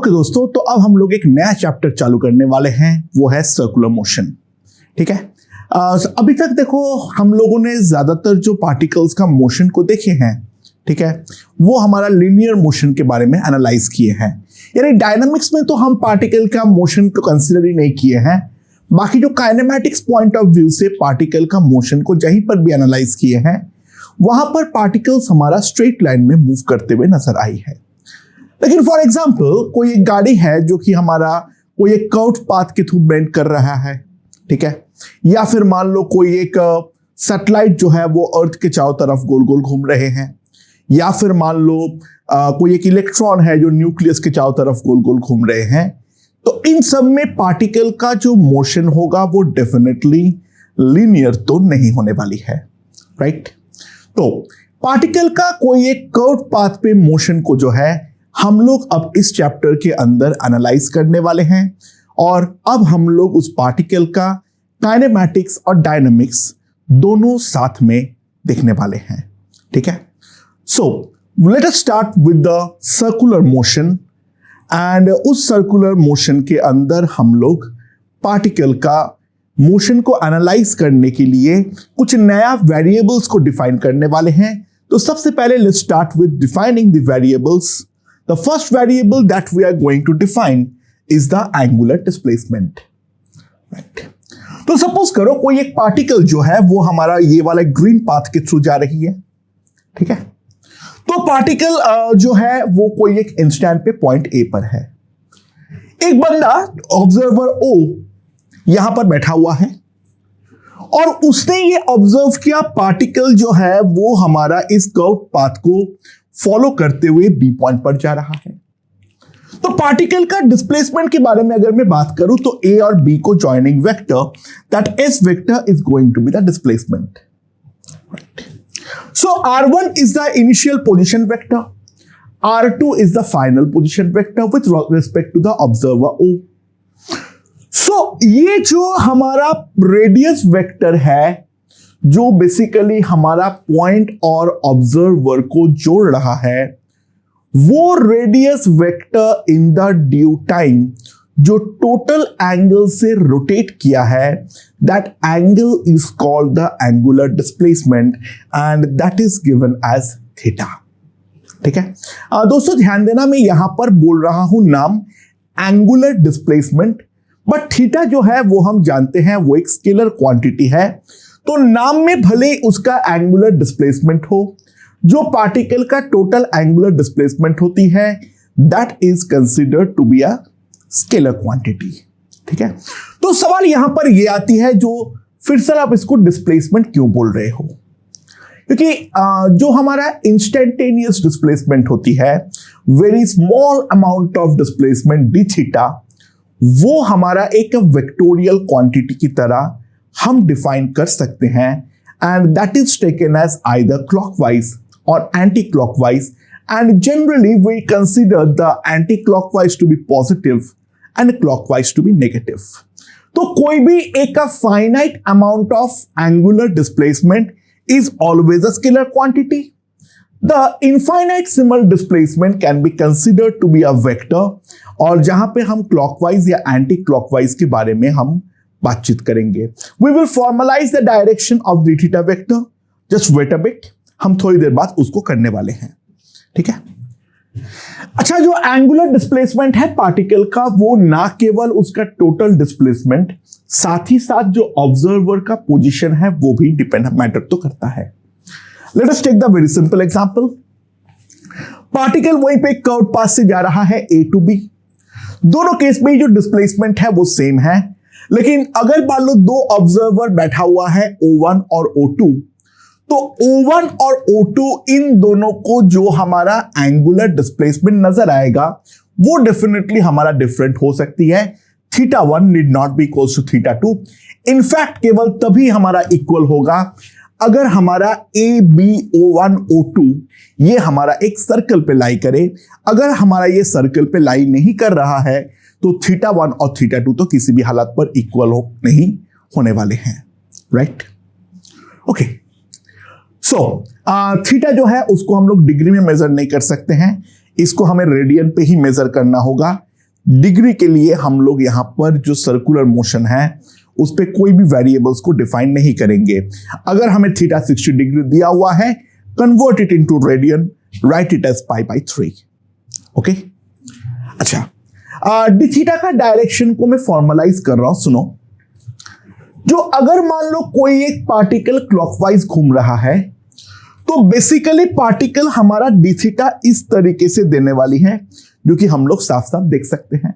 Okay दोस्तों, तो अब हम लोग एक नया चैप्टर चालू करने वाले हैं, वो है सर्कुलर मोशन। ठीक है। अभी तक देखो हम लोगों ने ज्यादातर जो पार्टिकल्स का मोशन को देखे हैं, ठीक है, वो हमारा लीनियर मोशन के बारे में एनालाइज किए हैं। यानी डायनामिक्स में तो हम पार्टिकल का मोशन को कंसिडर ही नहीं किए हैं, बाकी जो काइनेमैटिक्स पॉइंट ऑफ व्यू से पार्टिकल का मोशन को जहीं पर भी एनालाइज किए हैं, वहां पर पार्टिकल्स हमारा स्ट्रेट लाइन में मूव करते हुए नजर आई है। लेकिन फॉर एग्जाम्पल कोई एक गाड़ी है जो कि हमारा कोई एक कर्व्ड पाथ के थ्रू बेंड कर रहा है, ठीक है, या फिर मान लो कोई एक सैटेलाइट जो है वो अर्थ के चारों तरफ गोल गोल घूम रहे हैं, या फिर मान लो कोई एक इलेक्ट्रॉन है जो न्यूक्लियस के चारों तरफ गोल गोल घूम रहे हैं। तो इन सब में पार्टिकल का जो मोशन होगा वो डेफिनेटली लीनियर तो नहीं होने वाली है, राइट। तो पार्टिकल का कोई एक कर्व्ड पाथ पे मोशन को जो है हम लोग अब इस चैप्टर के अंदर एनालाइज करने वाले हैं, और अब हम लोग उस पार्टिकल का काइनेमैटिक्स और डायनामिक्स दोनों साथ में देखने वाले हैं, ठीक है। So let us start with the circular motion, and उस सर्कुलर मोशन के अंदर हम लोग पार्टिकल का मोशन को एनालाइज करने के लिए कुछ नया वेरिएबल्स को डिफाइन करने वाले हैं। तो सबसे पहले let's start with defining the variables. The first variable that we are going to define is the angular displacement. Right. तो सपोज करो कोई एक पार्टिकल जो है वो हमारा ये वाला ग्रीन पाथ के थ्रू जा रही है, ठीक है। तो पार्टिकल जो है वो कोई एक इंस्टेंट पे पॉइंट ए पर है। एक बंदा ऑब्जर्वर ओ यहां पर बैठा हुआ है, और उसने ये ऑब्जर्व किया पार्टिकल जो है वो हमारा इस कर्व पाथ को फॉलो करते हुए बी पॉइंट पर जा रहा है। तो पार्टिकल का डिस्प्लेसमेंट के बारे में अगर मैं बात करूं तो ए और बी को joining vector, that's vector is going to be the displacement. So r1 is the initial position vector, r2 is the final position vector with respect to the observer O. So ये जो हमारा radius vector है जो basically हमारा point और observer को जोड़ रहा है, वो radius vector in the due time जो टोटल एंगल से रोटेट किया है, that angle is called the angular displacement, and that is given as theta. ठीक है दोस्तों, ध्यान देना, मैं यहां पर बोल रहा हूं नाम एंगुलर डिस्प्लेसमेंट, बट थीटा जो है वो हम जानते हैं वो एक स्केलर क्वांटिटी है। तो नाम में भले उसका एंगुलर डिस्प्लेसमेंट हो, जो पार्टिकल का टोटल एंगुलर डिस्प्लेसमेंट होती है, that is considered to be a scalar quantity. ठीक है, तो सवाल यहां पर यह आती है, जो फिर से आप इसको डिस्प्लेसमेंट क्यों बोल रहे हो, क्योंकि जो हमारा इंस्टेंटेनियस डिस्प्लेसमेंट होती है, very small amount of displacement D theta, वो हमारा एक वेक्टोरियल क्वांटिटी की तरह हम डिफाइन कर सकते हैं, and that is taken as either clockwise और anti clockwise, and generally we consider the anti clockwise to be positive and clockwise to be negative. तो कोई भी एक finite amount of angular displacement is always a scalar quantity. The infinitesimal displacement can be considered to be a vector, और जहां पे हम clockwise या anti clockwise के बारे में हम बातचीत करेंगे। We will formalize the direction of the theta vector. Just wait a bit. हम थोड़ी देर बाद उसको करने वाले हैं, ठीक है। अच्छा, जो एंगुलर डिस्प्लेसमेंट है पार्टिकल का, वो ना केवल उसका टोटल डिस्प्लेसमेंट, साथ ही साथ जो ऑब्जर्वर का पोजीशन है वो भी डिपेंड मैटर तो करता है। Let us take the very simple example. Particle वहीं पे कर्व पाथ से जा रहा है A to B। दोनों केस में जो डिस्प्लेसमेंट है वो सेम है, लेकिन अगर मान लो दो ऑब्जर्वर बैठा हुआ है O1 और O2, तो O1 और O2 इन दोनों को जो हमारा एंगुलर डिस्प्लेसमेंट नजर आएगा वो डेफिनेटली हमारा डिफरेंट हो सकती है। θ1 need not be equals to θ2। In fact केवल तभी हमारा इक्वल होगा अगर हमारा ABO1 O2 ये हमारा एक सर्कल पे लाई करे। अगर हमारा ये सर्कल पे लाई नहीं कर रहा है तो θ1 और θ2 तो किसी भी हालत पर इक्वल नहीं होने वाले हैं, राइट। ओके, सो थीटा जो है उसको हम लोग डिग्री में मेजर नहीं कर सकते हैं, इसको हमें रेडियन पे ही मेजर करना होगा। डिग्री के लिए हम लोग यहां पर जो सर्कुलर मोशन है उस पर कोई भी वेरिएबल्स को डिफाइन नहीं करेंगे। अगर हमें थीटा 60 डिग्री दिया हुआ है, convert it into radian, write it as π/3। Okay, अच्छा, डी थीटा का डायरेक्शन को मैं फॉर्मलाइज कर रहा हूं, सुनो। जो अगर मान लो कोई एक पार्टिकल क्लॉकवाइज घूम रहा है तो बेसिकली पार्टिकल हमारा डी थीटा इस तरीके से देने वाली है, जो कि हम लोग साफ साफ देख सकते हैं।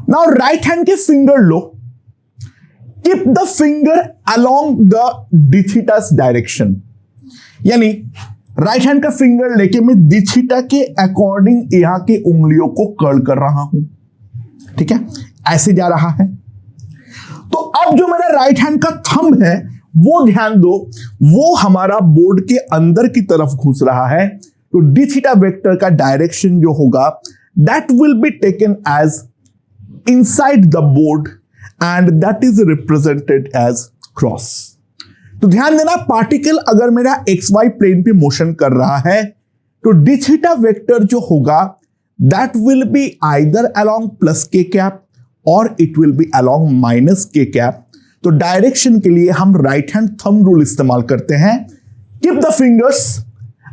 नाउ राइट हैंड के फिंगर लो, keep the finger along the D theta's direction, यानी राइट हैंड का फिंगर लेके मैं डी थीटा के अकॉर्डिंग यहां के उंगलियों को कर्ल कर रहा हूं। ठीक है, ऐसे जा रहा है। तो अब जो मेरा राइट हैंड का थंब है वो ध्यान दो, वो हमारा बोर्ड के अंदर की तरफ घुस रहा है। तो डी थीटा वेक्टर का डायरेक्शन जो होगा that will be taken as inside the board and that is represented as cross. तो ध्यान देना, पार्टिकल अगर मेरा XY प्लेन पे मोशन कर रहा है तो डी थीटा वेक्टर जो होगा that will be either along plus के कैप और it will be along minus K cap. तो डायरेक्शन के लिए हम राइट हैंड थंब रूल इस्तेमाल करते हैं। Keep the fingers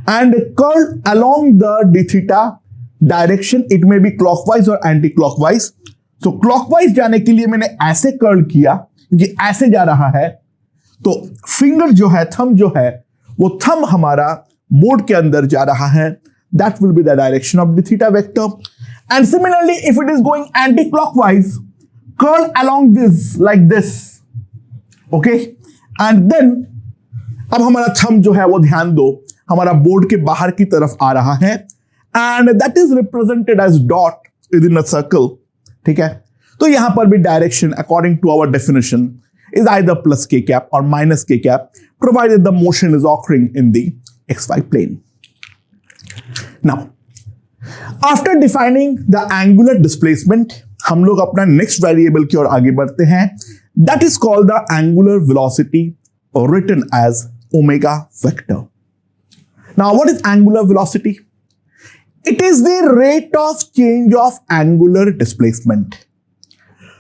and curl along the D theta direction, it may be clockwise और एंटी क्लॉकवाइज। तो क्लॉकवाइज जाने के लिए मैंने ऐसे कर्ल किया क्योंकि ऐसे जा रहा है। तो फिंगर जो है, थंब जो है, वो थंब हमारा बोर्ड के अंदर जा रहा है। That will be the direction of the theta vector. And similarly if it is going anticlockwise, curl along this like this. Okay, and then अब हमारा थंब जो है वो ध्यान दो हमारा बोर्ड के बाहर की तरफ आ रहा है and that is represented as dot within a circle. ठीक है, तो यहां पर भी direction according to our definition is either plus k cap or minus k cap, provided the motion is occurring in the xy plane. Now, after defining the angular displacement, हम लोग अपना next variable की ओर आगे बढ़ते हैं। That is called the angular velocity, or written as omega vector. Now, what is angular velocity? It is the rate of change of angular displacement.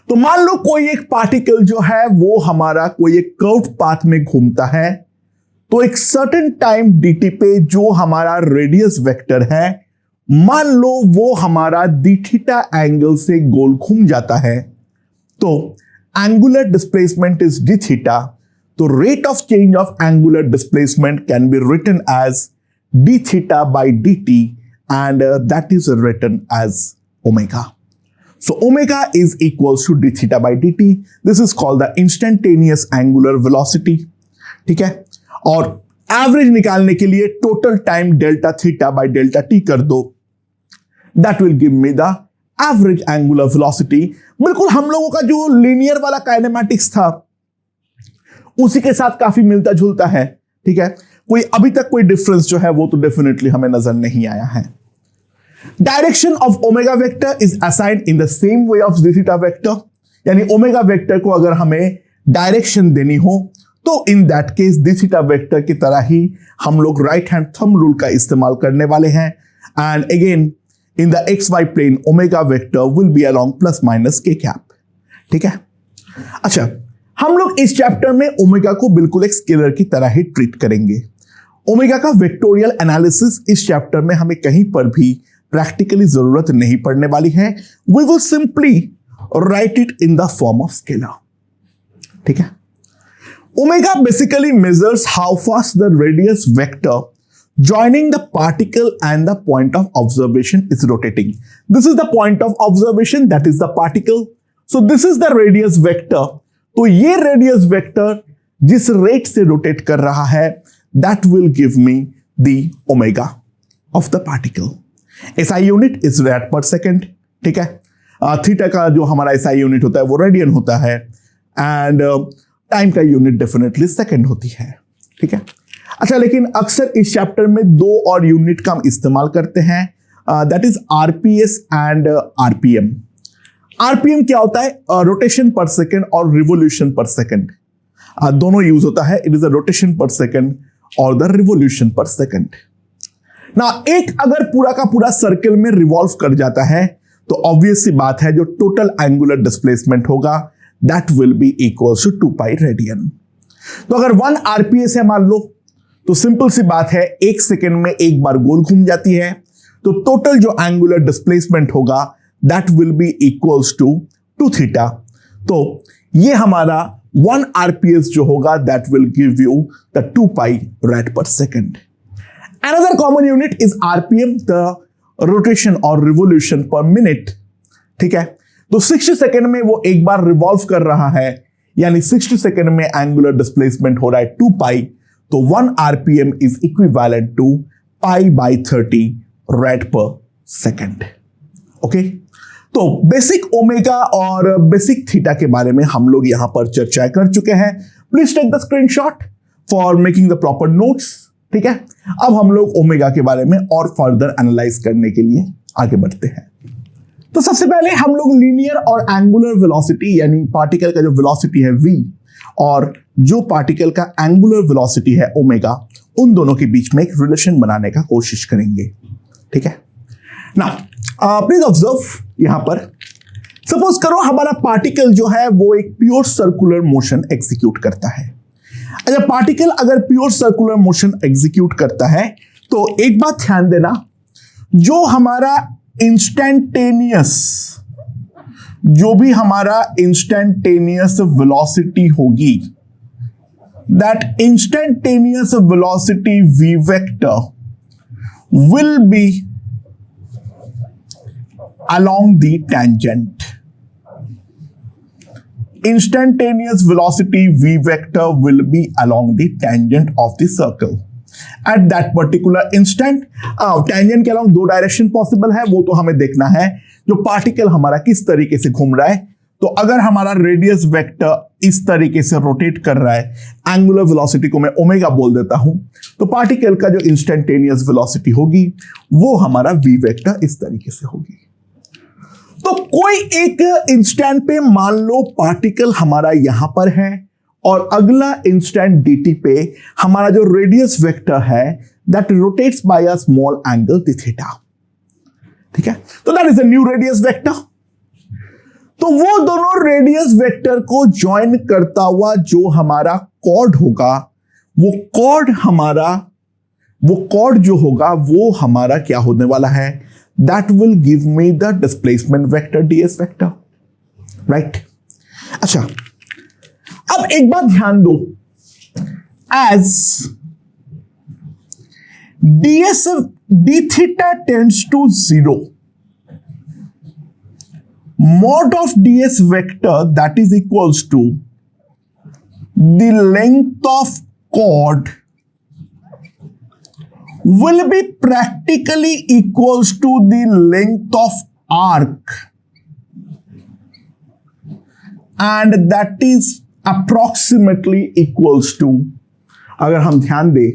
तो मान लो कोई एक पार्टिकल जो है वो हमारा कोई एक कर्व पाथ में घूमता है, तो एक सर्टेन टाइम dt पे जो हमारा रेडियस वेक्टर है, मान लो वो हमारा डी थीटा एंगल से गोल घूम जाता है, तो angular displacement is D theta. तो rate of change of angular displacement can be written as D theta by D T and that is written as omega. So omega is equals to d theta by dt. This is called the instantaneous angular velocity. ठीक है, और average निकालने के लिए total time delta theta by delta T कर दो, that will give me the average angular velocity. बिल्कुल हम लोगों का जो लीनियर वाला काइनेमैटिक्स था उसी के साथ काफी मिलता जुलता है। ठीक है, कोई अभी तक कोई डिफरेंस जो है वो तो डेफिनेटली हमें नजर नहीं आया है। Direction of omega vector is assigned in the same way of D theta vector, यानी ओमेगा वेक्टर को अगर हमें डायरेक्शन देनी हो तो in that case D theta vector की तरह ही हम लोग राइट हैंड थंब रूल का इस्तेमाल करने वाले हैं। And again in the X Y plane omega vector will be along plus minus K cap. ठीक है, अच्छा, हम लोग इस चैप्टर में ओमेगा को बिल्कुल एक स्केलर की तरह ही ट्रीट करेंगे। ओमेगा का वेक्टोरियल एनालिसिस इस चैप्टर में हमें कहीं पर भी प्रैक्टिकली जरूरत नहीं पड़ने वाली है। We will simply write it in the form of scalar. ठीक है, omega basically measures how fast the radius vector joining the particle and the point of observation is rotating. This is the point of observation, that is the particle. So this is the radius vector. तो ये radius vector जिस rate से rotate कर रहा है, that will give me the omega of the particle. SI unit is rad per second. ठीक है, theta का जो हमारा SI unit होता है वो रेडियन होता है, एंड टाइम का यूनिट डेफिनेटली सेकेंड होती है। ठीक है, अच्छा, लेकिन अक्सर इस चैप्टर में दो और यूनिट का हम इस्तेमाल करते हैं, that is RPS and RPM. RPM क्या होता है? रोटेशन पर सेकेंड और रिवोल्यूशन पर सेकेंड दोनों यूज होता है। इट इज अ रोटेशन पर सेकेंड और द रिवोल्यूशन पर सेकेंड ना। एक अगर पूरा का पूरा सर्कल में रिवॉल्व कर जाता है तो ऑब्वियस सी बात है जो टोटल एंगुलर डिस्प्लेसमेंट होगा that will be equals to 2 pi radian. तो अगर 1 आरपीएस है मान लो, तो सिंपल सी बात है 1 सेकेंड में एक बार गोल घूम जाती है, तो टोटल जो एंगुलर डिस्प्लेसमेंट होगा that will be equals to 2 theta. तो ये हमारा 1 आरपीएस जो होगा that will give you the 2 pi rad per second. Another common unit is RPM, the rotation or revolution per minute। ठीक है, तो 60 सेकेंड में वो एक बार रिवॉल्व कर रहा है, यानी 60 सेकेंड में एंगुलर डिस्प्लेसमेंट हो रहा है 2 पाई, तो 1 RPM is equivalent to pi by 30 rad per second. Okay, तो बेसिक ओमेगा और बेसिक थीटा के बारे में हम लोग यहां पर चर्चा कर चुके हैं। Please take the screenshot for making the proper notes. ठीक है, अब हम लोग ओमेगा के बारे में और फर्दर एनालाइज करने के लिए आगे बढ़ते हैं। तो सबसे पहले हम लोग लीनियर और एंगुलर वेलोसिटी, यानी पार्टिकल का जो वेलोसिटी है v और जो पार्टिकल का एंगुलर वेलोसिटी है ओमेगा, उन दोनों के बीच में एक रिलेशन बनाने का कोशिश करेंगे। ठीक है, नाउ प्लीज ऑब्जर्व यहां पर सपोज करो हमारा पार्टिकल जो है वो एक प्योर सर्कुलर मोशन एग्जीक्यूट करता है। अच्छा, पार्टिकल अगर प्योर सर्कुलर मोशन एग्जीक्यूट करता है तो एक बात ध्यान देना, जो हमारा इंस्टेंटेनियस, जो भी हमारा इंस्टेंटेनियस वेलोसिटी होगी, that instantaneous velocity v vector will B along the tangent। Instantaneous velocity v vector will be along the tangent of the circle at that particular instant। tangent के along 2 डायरेक्शन पॉसिबल है, वो तो हमें देखना है जो particle हमारा किस तरीके से घूम रहा है। तो अगर हमारा रेडियस वेक्टर इस तरीके से रोटेट कर रहा है, एंगुलर वेलोसिटी को मैं ओमेगा बोल देता हूं, तो पार्टिकल का जो इंस्टेंटेनियस वेलोसिटी होगी वो हमारा v वेक्टर इस तरीके से होगी। तो कोई एक इंस्टेंट पे मान लो पार्टिकल हमारा यहां पर है और अगला इंस्टेंट dt पे हमारा जो रेडियस वेक्टर है that rotates by a small angle theta. ठीक है, तो that is a new radius vector. तो वो दोनों रेडियस वेक्टर को ज्वाइन करता हुआ जो हमारा कॉर्ड होगा, वो कॉर्ड जो होगा वो हमारा क्या होने वाला है, that will give me the displacement vector ds vector, right? अच्छा, अब एक बात ध्यान दो, as d theta tends to 0, mod of ds vector that is equals to the length of chord will be practically equals to the length of arc, and that is approximately equals to, अगर हम ध्यान दें,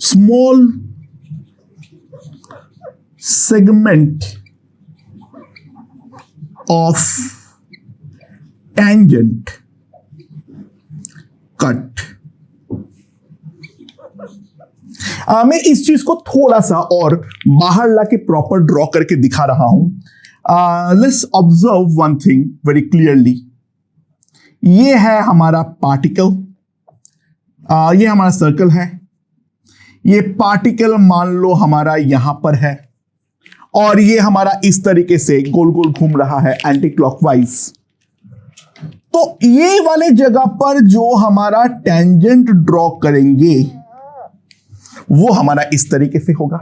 small segment of tangent cut। मैं इस चीज को थोड़ा सा और बाहर लाके प्रॉपर ड्रॉ करके दिखा रहा हूं। Let's observe one thing very clearly. ये है हमारा पार्टिकल, ये हमारा सर्कल है, ये पार्टिकल मान लो हमारा यहां पर है और ये हमारा इस तरीके से गोल गोल घूम रहा है एंटी क्लॉकवाइज। तो ये वाले जगह पर जो हमारा टेंजेंट ड्रॉ करेंगे वो हमारा इस तरीके से होगा।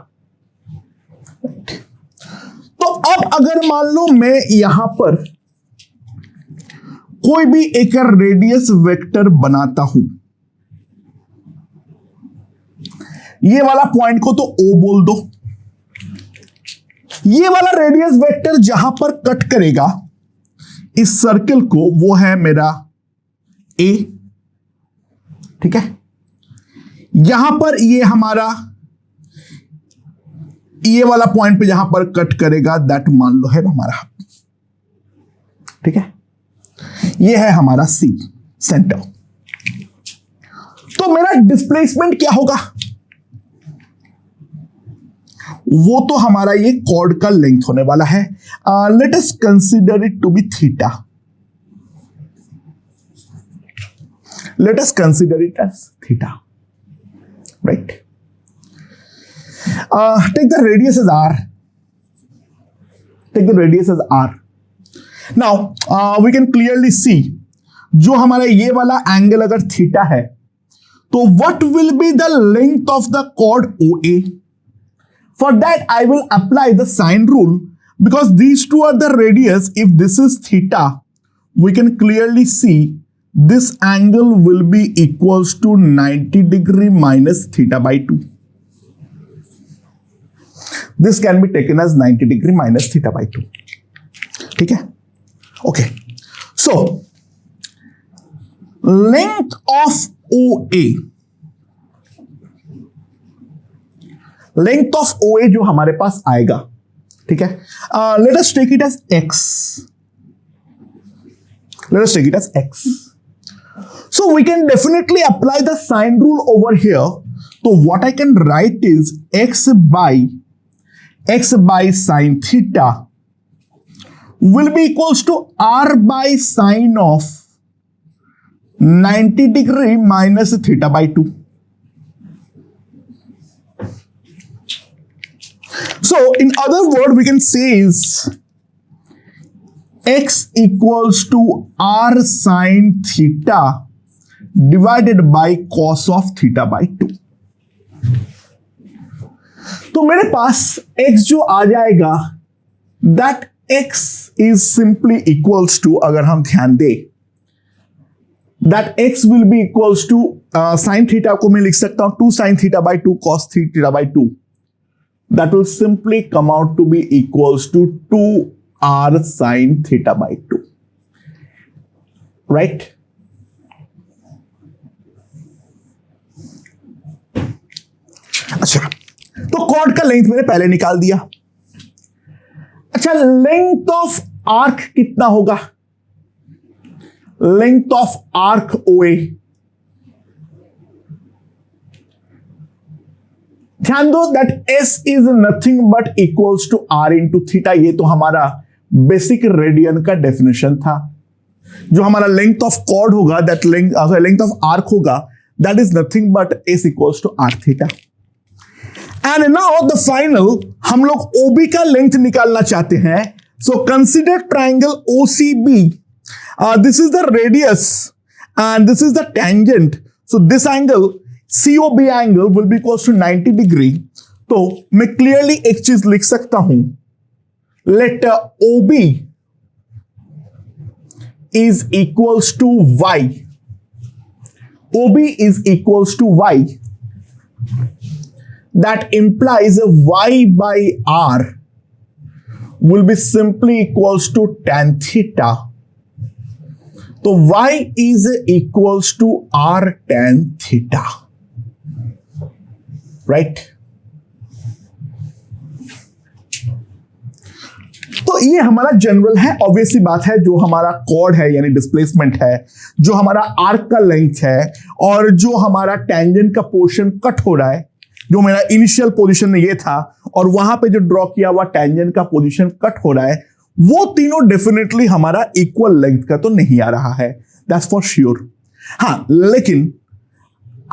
तो अब अगर मान लो मैं यहां पर कोई भी एक रेडियस वेक्टर बनाता हूं, ये वाला पॉइंट को तो O बोल दो, ये वाला रेडियस वेक्टर जहां पर कट करेगा इस सर्कल को वो है मेरा A। ठीक है, यहां पर ये हमारा ये वाला पॉइंट पे जहां पर कट करेगा दैट मान लो है हमारा, ठीक है, ये है हमारा C सेंटर। तो मेरा डिस्प्लेसमेंट क्या होगा, वो तो हमारा ये कॉर्ड का लेंथ होने वाला है. Let us consider it to be theta. Let us consider it as theta, right? Take the radius as r. Take the radius as r. Now we can clearly see जो हमारा ये वाला angle अगर theta है तो what will be the length of the chord OA? For that I will apply the sine rule because these two are the radius. If this is theta, we can clearly see this angle will be equals to 90 degree minus theta by 2. This can be taken as 90 degree minus theta by 2. ठीक है? Okay. So, length of OA. Length of OA जो हमारे पास आएगा, ठीक है? Let us take it as x. Let us take it as x. So we can definitely apply the sine rule over here. So what I can write is x by sine theta will be equals to r by sine of 90 degree minus theta by 2. So in other words, we can say is x equals to r sine theta divided by cos of theta by 2. तो मेरे पास x जो आ जाएगा that x is simply equals to, अगर हम ध्यान दें, that x will be equals to sin theta को मैं लिख सकता हूं 2 sin theta by 2 cos theta by 2. That will simply come out to be equals to 2r sin theta by 2. Right? अच्छा, तो कॉर्ड का लेंथ मैंने पहले निकाल दिया. अच्छा, लेंथ ऑफ आर्क कितना होगा? Length of arc OA. ध्यान दो that S is nothing but equals to R into theta. ये तो हमारा बेसिक रेडियन का डेफिनेशन था. जो हमारा लेंथ ऑफ कॉर्ड होगा, दैट लेंथ ऑफ आर्क होगा, that is nothing but S equals to R theta. And now the final, हम लोग OB का लेंथ निकालना चाहते हैं. So consider triangle OCB. This is the radius and this is the tangent. So this angle COB angle will be equals to 90 degree. तो मैं clearly एक चीज लिख सकता हूं, let OB is equals to Y. OB is equals to Y. That implies Y by R will be simply equals to tan theta. So Y is equals to R tan theta. Right? तो ये हमारा general है. Obviously बात है, जो हमारा cord है यानी डिस्प्लेसमेंट है, जो हमारा आर्क का लेंथ है, और जो हमारा टेंजेंट का पोर्शन कट हो रहा है, जो मेरा इनिशियल पोजीशन में ये था और वहां पे जो ड्रॉ किया हुआ टेंजेंट का पोजीशन कट हो रहा है, वो तीनों डेफिनेटली हमारा इक्वल लेंथ का तो नहीं आ रहा है. That's for sure. हाँ, लेकिन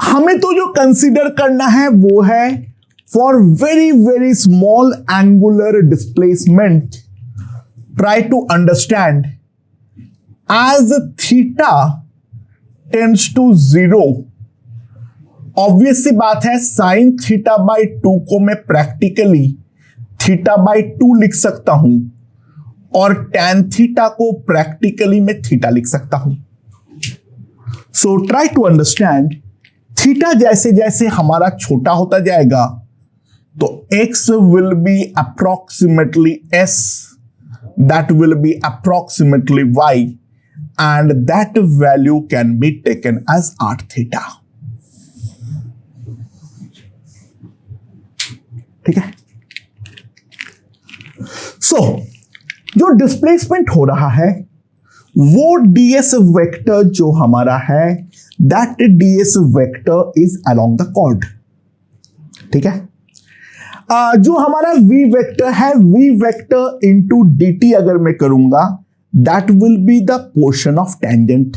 हमें तो जो कंसीडर करना है वो है for very very small angular displacement, try to understand as theta tends to 0. Obvious सी बात है, साइन थीटा बाई 2 को मैं प्रैक्टिकली थीटा बाई 2 लिख सकता हूं और टैन थीटा को प्रैक्टिकली मैं थीटा लिख सकता हूं. So try to understand, theta जैसे जैसे हमारा छोटा होता जाएगा तो x will be approximately s, that will be approximately y, and that value can be taken as r theta. ठीक है. सो जो डिस्प्लेसमेंट हो रहा है वो ds वेक्टर जो हमारा है, that ds vector is along the chord. ठीक है. जो हमारा v वेक्टर है, v वेक्टर इंटू dt अगर मैं करूंगा, that will be the portion of tangent.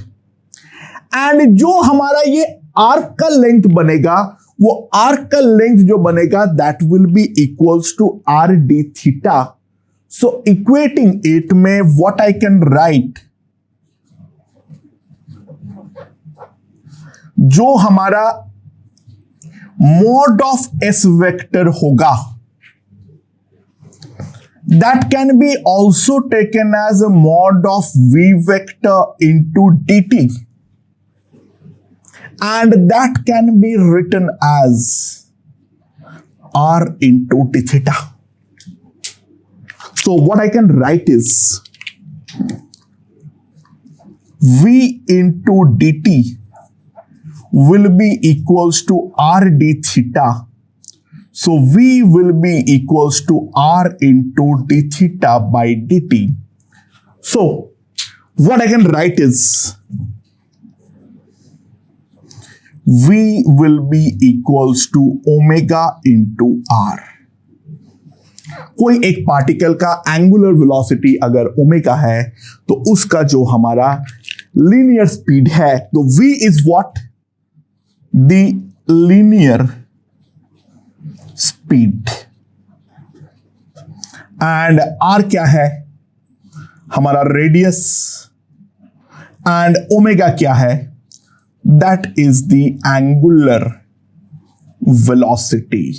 And जो हमारा ये आर्क का लेंथ बनेगा, वो आर्क का लेंथ जो बनेगा, that will be equals to R d theta. So equating it में व्हाट आई कैन राइट, जो हमारा mod of s vector होगा, that can be also taken as a mod of v vector into dt, and that can be written as r into d theta. So what I can write is v into dt will be equals to r d theta. So v will be equals to r into d theta by dt. So what I can write is v will be equals to omega into r. कोई एक particle का angular velocity अगर omega है, तो उसका जो हमारा linear speed है, तो v is what? The linear speed, and r क्या है? हमारा रेडियस, एंड ओमेगा क्या है? That is the angular velocity.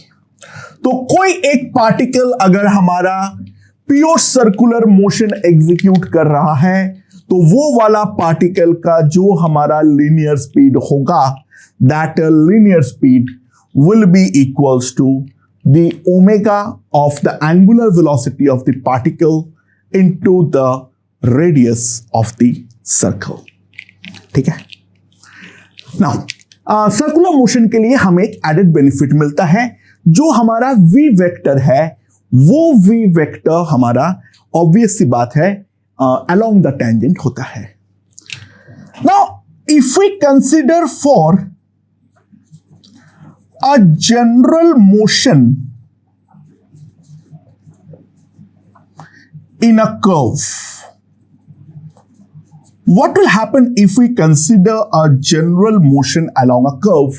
तो कोई एक पार्टिकल अगर हमारा प्योर सर्कुलर मोशन एग्जीक्यूट कर रहा है, तो वो वाला पार्टिकल का जो हमारा लीनियर स्पीड होगा, that linear speed will be equals to the omega of the angular velocity of the particle into the radius of the circle. ठीक है? Now, सर्कुलर मोशन के लिए हमें एक एडेड बेनिफिट मिलता है। जो हमारा v वेक्टर है, वो v वेक्टर हमारा ऑब्वियस सी बात है along the tangent होता है। Now, if we consider for a general motion in a curve, what will happen if we consider a general motion along a curve?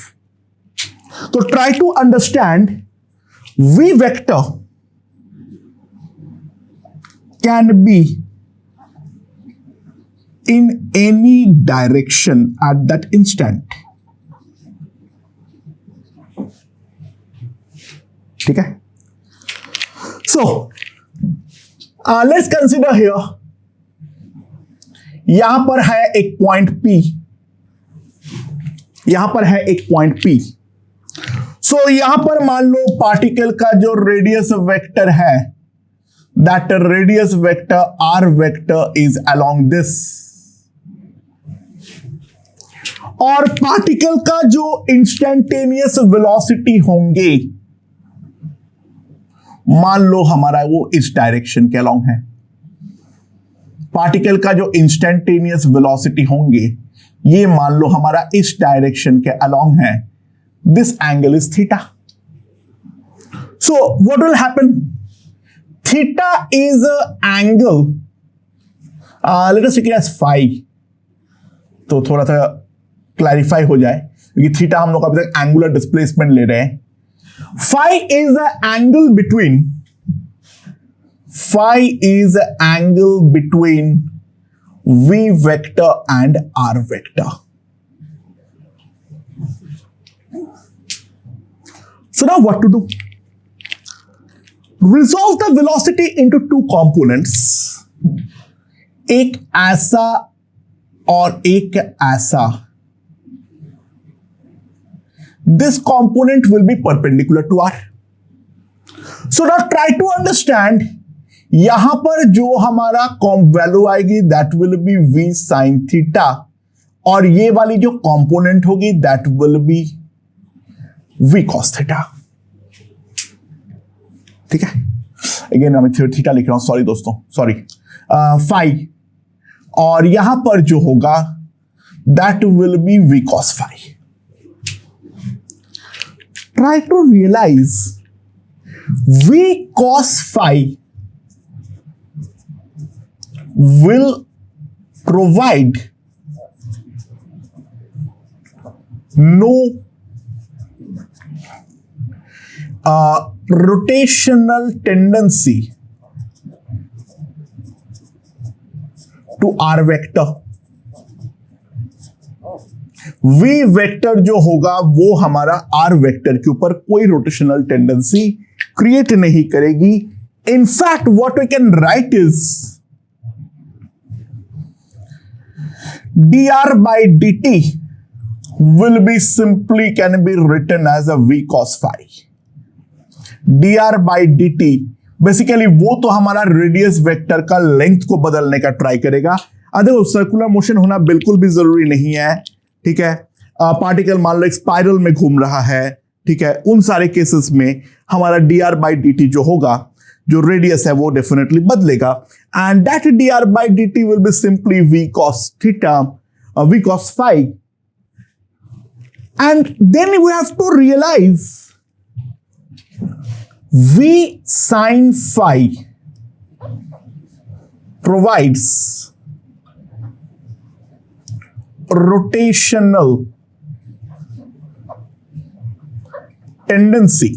So try to understand, v vector can be in any direction at that instant. ठीक है? So let's consider here, यहां पर है एक point P, यहां पर है एक पॉइंट P। सो यहां पर मान लो पार्टिकल का जो रेडियस वेक्टर है, that radius vector r vector is along this, और पार्टिकल का जो इंस्टेंटेनियस वेलोसिटी होंगे, मान लो हमारा वो इस डायरेक्शन के अलोंग है। पार्टिकल का जो इंस्टेंटेनियस वेलोसिटी होंगे, ये मान लो हमारा इस डायरेक्शन के अलोंग है। This angle is theta. So what will happen? Theta is angle, let us take it as phi, तो थोड़ा सा क्लैरिफाई हो जाए, क्योंकि थीटा हम लोग अभी तक एंगुलर डिस्प्लेसमेंट ले रहे हैं। Phi is the angle between, phi is the angle between v vector and r vector. So now what to do? Resolve the velocity into two components, एक ऐसा और एक ऐसा। This component will be perpendicular to r. So now try to understand, यहां पर जो हमारा value आएगी, that will be v sin theta, और ये वाली जो कंपोनेंट होगी, that will be v cos theta। ठीक है? अगेन मैं थीटा लिख रहा हूं, सॉरी दोस्तों, सॉरी। फाई, और यहां पर जो होगा, that will be v cos phi। Try to realize V cos phi will provide no rotational tendency to R vector. V vector जो होगा वो हमारा R वेक्टर के ऊपर कोई रोटेशनल टेंडेंसी क्रिएट नहीं करेगी. In fact, what we can write is dr by dt will be simply can be written as a V cos phi. dr by dt basically वो तो हमारा रेडियस वेक्टर का length को बदलने का try करेगा. देखो सर्कुलर मोशन होना बिल्कुल भी जरूरी नहीं है. ठीक है, पार्टिकल मान लो एक स्पाइरल में घूम रहा है. ठीक है, उन सारे केसेस में हमारा dr by dt जो होगा, जो रेडियस है वो डेफिनेटली बदलेगा. And that dr by dt will be simply v cos theta, v cos phi. And then we have to realise V sin phi provides rotational tendency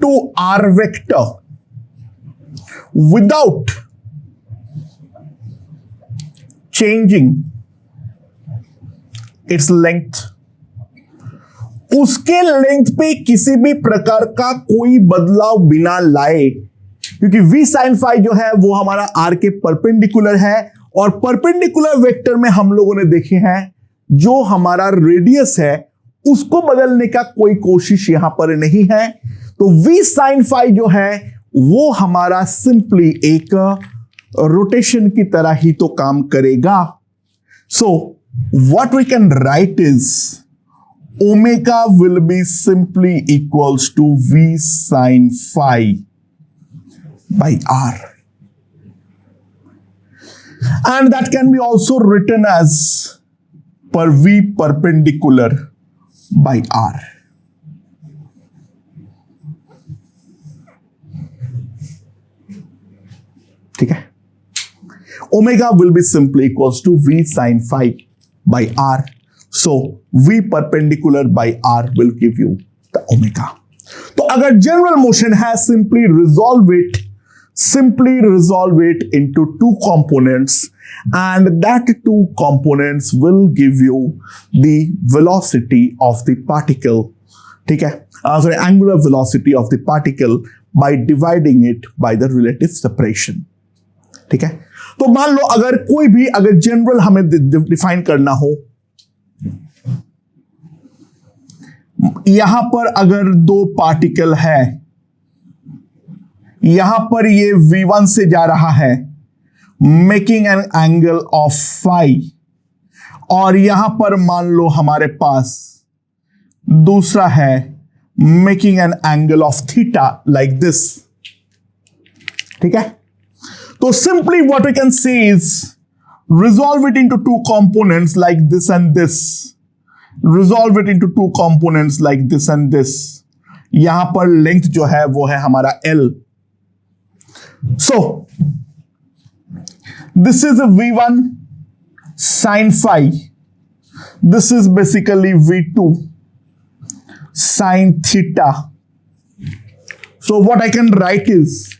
to R vector without changing its length. उसके length पे किसी भी प्रकार का कोई बदलाव बिना लाए, क्योंकि v sin phi जो है वो हमारा r के परपेंडिकुलर है, और परपेंडिकुलर वेक्टर में हम लोगों ने देखे हैं जो हमारा रेडियस है उसको बदलने का कोई कोशिश यहां पर नहीं है. तो v sin phi जो है वो हमारा सिंपली एक रोटेशन की तरह ही तो काम करेगा. So what we can write is omega will be simply equals to V sin phi by R. And that can be also written as per V perpendicular by R. ठीक है, omega will be simply equals to V sin phi by R. So V perpendicular by R will give you the omega. तो अगर general motion है, simply resolve it into two components, and that two components will give you the velocity of the particle. ठीक है, sorry, angular velocity of the particle by dividing it by the relative separation. ठीक है, तो मान लो अगर कोई भी अगर जनरल हमें डिफाइन करना हो, यहां पर अगर दो पार्टिकल है, यहां पर ये v1 से जा रहा है making an angle of phi, और यहां पर मान लो हमारे पास दूसरा है making an angle of theta like this. ठीक है, तो simply what we can say is resolve it into two components like this and this. Resolve it into two components like this and this. यहां पर length जो है वो है हमारा L. So this is a V1 sin phi. This is basically V2 sin theta. So what I can write is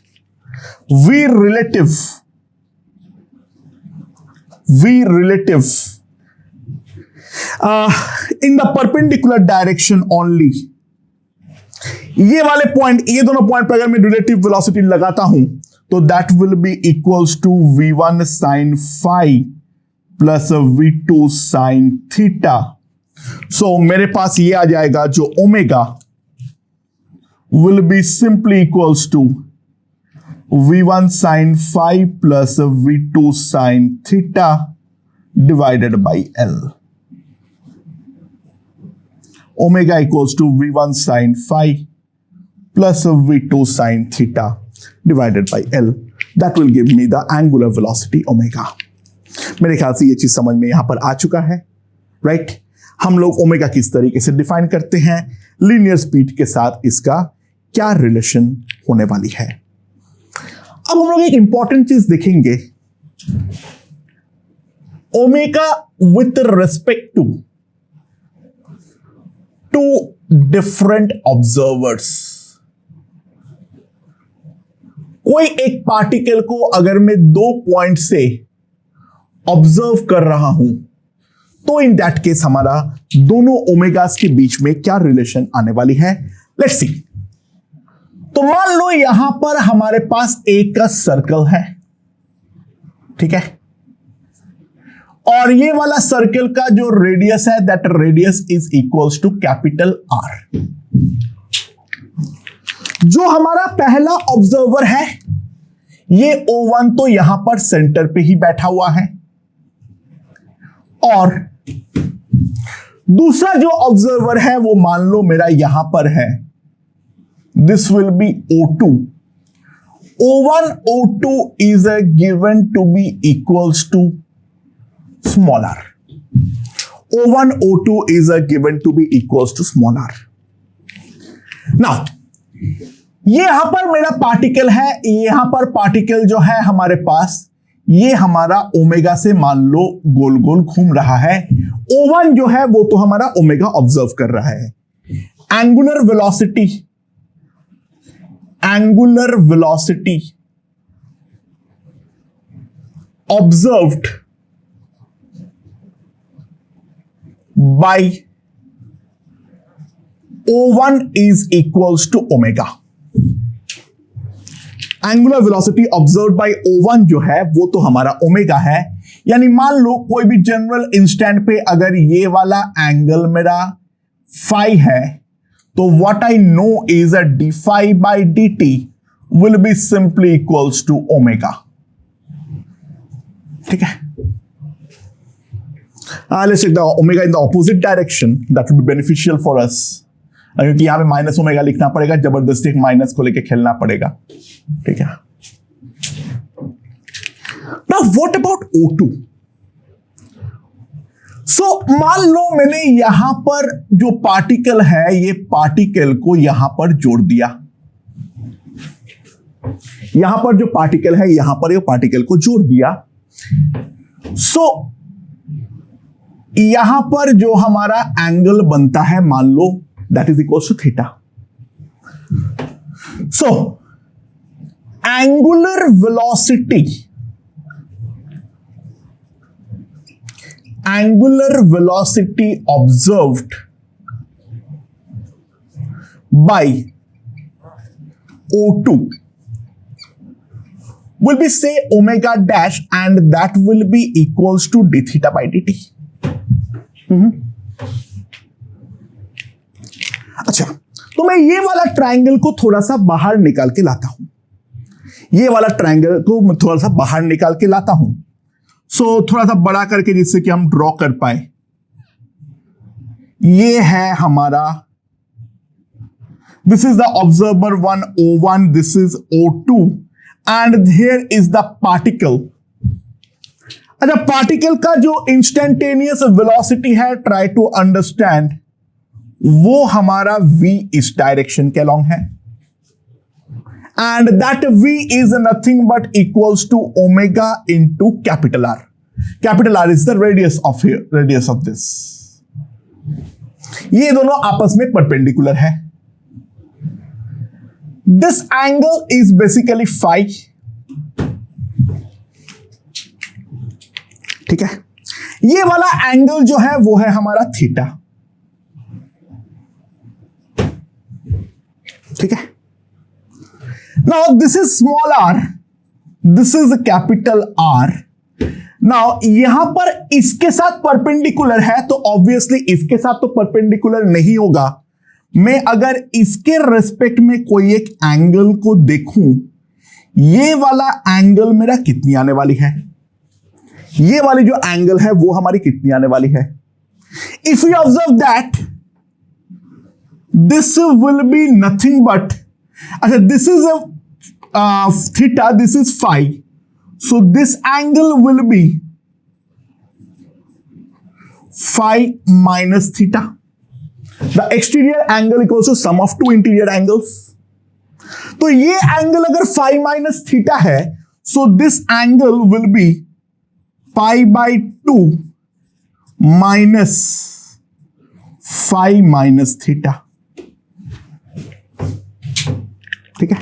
V relative in the perpendicular direction only. ये वाले point, ये दोनों पॉइंट पर अगर मैं रिलेटिव वेलोसिटी लगाता हूं तो that will be equals to V1 sin phi plus V2 sin theta. So मेरे पास ये आ जाएगा जो omega will be simply equals to V1 sin phi plus V2 sin theta divided by L. Omega equals to V1 sin phi plus V2 sin theta divided by L. That will give me the angular velocity omega. मेरे ख्याल से ये चीज समझ में यहां पर आ चुका है, राइट? हम लोग ओमेगा किस तरीके से डिफाइन करते हैं लीनियर स्पीड के साथ इसका क्या रिलेशन होने वाली है। अब हम लोग एक इंपॉर्टेंट चीज देखेंगे, omega with respect to different observers. कोई एक पार्टिकल को अगर मैं 2 पॉइंट से ऑब्जर्व कर रहा हूं तो इन दैट केस हमारा दोनों ओमेगास के बीच में क्या रिलेशन आने वाली है, लेट्स सी। तो मान लो यहां पर हमारे पास एक का सर्कल है, ठीक है, और ये वाला सर्कल का जो रेडियस है that radius is equals to capital R. जो हमारा पहला ऑब्जर्वर है ये O1 तो यहां पर सेंटर पे ही बैठा हुआ है, और दूसरा जो ऑब्जर्वर है वो मान लो मेरा यहां पर है, this will B O2। O1 O2 is given to be equals to smaller. O1 O2 is given to be equals to smaller. Now ये यहां पर मेरा पार्टिकल है, यहां पर पार्टिकल जो है हमारे पास ये हमारा ओमेगा से मान लो गोल गोल घूम रहा है। O1 जो है वो तो हमारा ओमेगा ऑब्जर्व कर रहा है। Angular velocity observed bye O1 is equals to omega. Angular velocity observed bye O1 जो है वो तो हमारा ओमेगा है। यानी मान लो कोई भी जनरल इंस्टेंट पे अगर ये वाला एंगल मेरा फाई है तो what I know is d phi by D t will be simply equals to omega, ठीक है। Let's take the omega in the opposite direction, that will be beneficial for us, क्योंकि यहां पे minus omega लिखना पड़ेगा, जबरदस्ती एक minus को लेके खेलना पड़ेगा, ठीक है। Now what about O2? So मान लो मैंने यहां पर जो पार्टिकल है ये पार्टिकल को यहां पर जोड़ दिया, यहां पर जो पार्टिकल है यहां पर ये पार्टिकल को जोड़ दिया। सो यहां पर जो हमारा एंगल बनता है मान लो that is equal to theta. So angular velocity observed by O2 will be say omega dash and that will be equals to d theta by dt। अच्छा, तो मैं ये वाला ट्रायंगल को थोड़ा सा बाहर निकाल के लाता हूं, ये वाला ट्रायंगल को मैं थोड़ा सा बाहर निकाल के लाता हूं। सो थोड़ा सा बड़ा करके जिससे कि हम ड्रॉ कर पाए। ये है हमारा, this is the observer 1 O1, this is O2 and here is the particle. अच्छा, पार्टिकल का जो इंस्टेंटेनियस वेलोसिटी है, ट्राई टू अंडरस्टैंड, वो हमारा v इस डायरेक्शन के अलोंग है and that v is nothing but equals to omega into capital R। Capital R is the radius of this. ये दोनों आपस में परपेंडिकुलर है। This angle is basically phi, ठीक है। ये वाला एंगल जो है वो है हमारा थीटा, ठीक है। Now this is small r, this is capital R। Now यहां पर इसके साथ परपेंडिकुलर है तो ऑब्वियसली इसके साथ तो परपेंडिकुलर नहीं होगा। मैं अगर इसके रेस्पेक्ट में कोई एक एंगल को देखूं, ये वाला एंगल मेरा कितनी आने वाली है, ये वाली जो एंगल है वो हमारी कितनी आने वाली है। If you observe that this will be nothing but, अच्छा this is theta, this is phi, so this angle will be phi minus theta. The exterior angle equals to sum of two interior angles. तो ये angle अगर phi minus theta है, so this angle will be pi by 2 minus phi minus theta. ठीक है,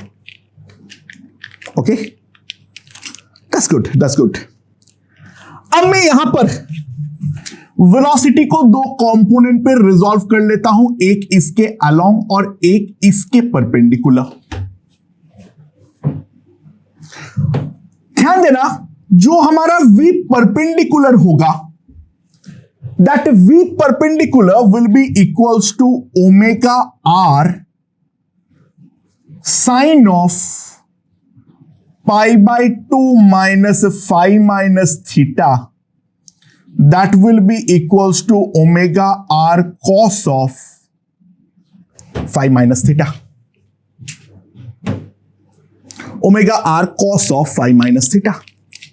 okay, that's good, that's good. अब मैं यहां पर वेलोसिटी को दो कंपोनेंट पे रिजॉल्व कर लेता हूं, एक इसके अलोंग और एक इसके परपेंडिकुलर। ध्यान देना, जो हमारा v परपेंडिकुलर होगा, that v perpendicular will be equals to omega r sine of pi by 2 minus phi minus theta, that will be equals to omega r cos of phi minus theta. Omega r cos of phi minus theta,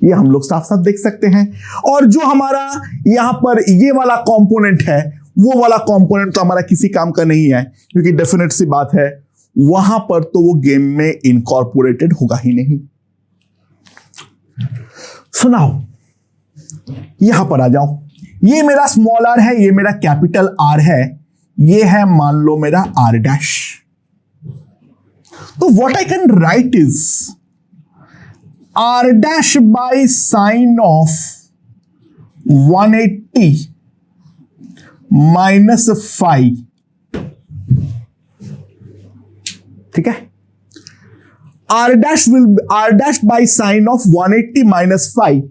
ये हम लोग साफ साफ देख सकते हैं। और जो हमारा यहां पर ये वाला कंपोनेंट है, वो वाला कंपोनेंट तो हमारा किसी काम का नहीं है, क्योंकि डेफिनेट सी बात है वहां पर तो वो गेम में इनकॉर्पोरेटेड होगा ही नहीं। सुनाओ, यहां पर आ जाओ, ये मेरा स्मॉल r है, ये मेरा कैपिटल R है, ये है मान लो मेरा r डैश। तो what I can write is r dash by sine of 180 minus 5। ठीक है, r dash by sine of 180 minus 5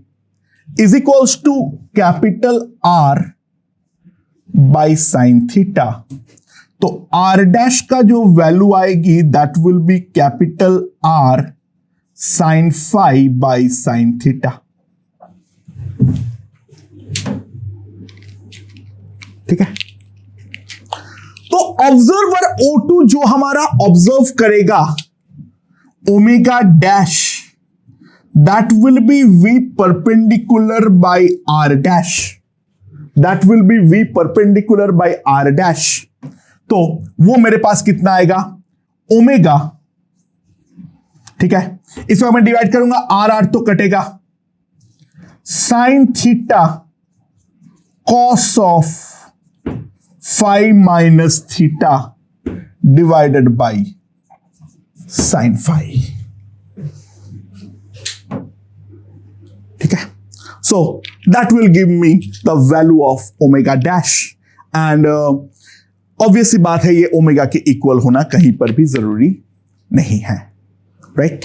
is equals to capital R by sine theta. तो r डैश का जो वैल्यू आएगी that will be capital R sine phi by sine theta. ठीक है, तो observer O2 जो हमारा ऑब्जर्व करेगा omega dash, that will be v perpendicular by r dash, that will be v perpendicular by r dash. तो वो मेरे पास कितना आएगा, ओमेगा। ठीक है, इसमें मैं डिवाइड करूंगा, आर आर तो कटेगा, sine theta cos of phi minus theta divided by sine phi. ठीक है, so that will give me the value of omega dash. And obvious सी बात है, ये ओमेगा के इक्वल होना कहीं पर भी जरूरी नहीं है, राइट?